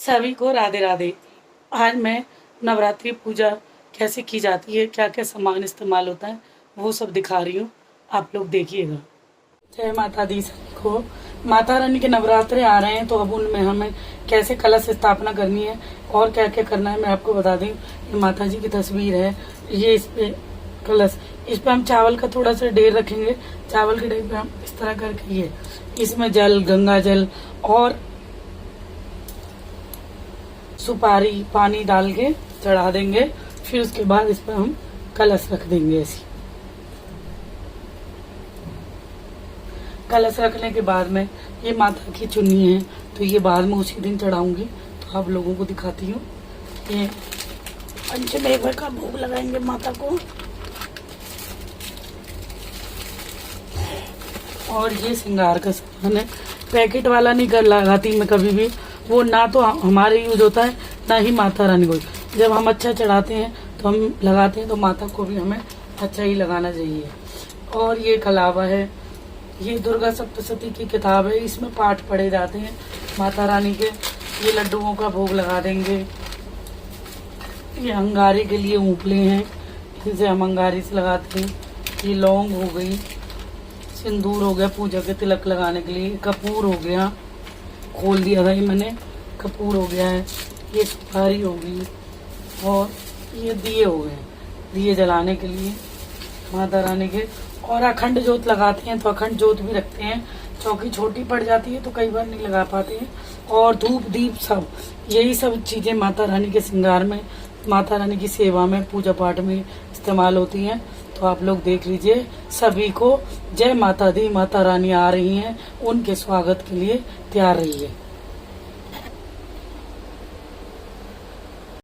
सभी को राधे राधे। आज मैं नवरात्रि पूजा कैसे की जाती है, क्या क्या सामान इस्तेमाल होता है, वो सब दिखा रही हूँ, आप लोग देखिएगा। जय माता दी सभी को। माता रानी के नवरात्रे आ रहे हैं, तो अब उनमें हमें कैसे कलश स्थापना करनी है और क्या क्या करना है मैं आपको बता दूँ। ये माता जी की तस्वीर है, ये इस पे कलश, इस पे हम चावल का थोड़ा सा ढेर रखेंगे। चावल के ढेर पे हम इस तरह करके ये इसमें जल, गंगा जल और सुपारी पानी डाल के चढ़ा देंगे। फिर उसके बाद इस पर हम कलश रख देंगे। ऐसी कलश रखने के बाद में ये माता की चुन्नी है, तो ये बाद में उसी दिन चढ़ाऊंगी, तो आप लोगों को दिखाती हूँ। ये पंचमेव का भोग लगाएंगे माता को। और ये श्रृंगार का सामान है, पैकेट वाला नहीं कर लगाती मैं कभी भी, वो ना तो हमारे यूज होता है ना ही माता रानी को। जब हम अच्छा चढ़ाते हैं तो हम लगाते हैं, तो माता को भी हमें अच्छा ही लगाना चाहिए। और ये कलावा है, ये दुर्गा सप्तशती की किताब है, इसमें पाठ पढ़े जाते हैं माता रानी के। ये लड्डुओं का भोग लगा देंगे। ये अंगारे के लिए ऊपले हैं, इनसे हम अंगारे से लगाते हैं। ये लौंग हो गई, सिंदूर हो गया पूजा के तिलक लगाने के लिए, कपूर हो गया, खोल दिया था ये मैंने, कपूर हो गया है, ये सुपारी होगी, और ये दिए हो गए, दिए जलाने के लिए माता रानी के। और अखंड जोत लगाते हैं, तो अखंड जोत भी रखते हैं। चौकी छोटी पड़ जाती है तो कई बार नहीं लगा पाते हैं। और धूप दीप सब, यही सब चीज़ें माता रानी के श्रृंगार में, माता रानी की सेवा में, पूजा पाठ में इस्तेमाल होती हैं। तो आप लोग देख लीजिए। सभी को जय माता दी। माता रानी आ रही हैं, उनके स्वागत के लिए तैयार रहिए।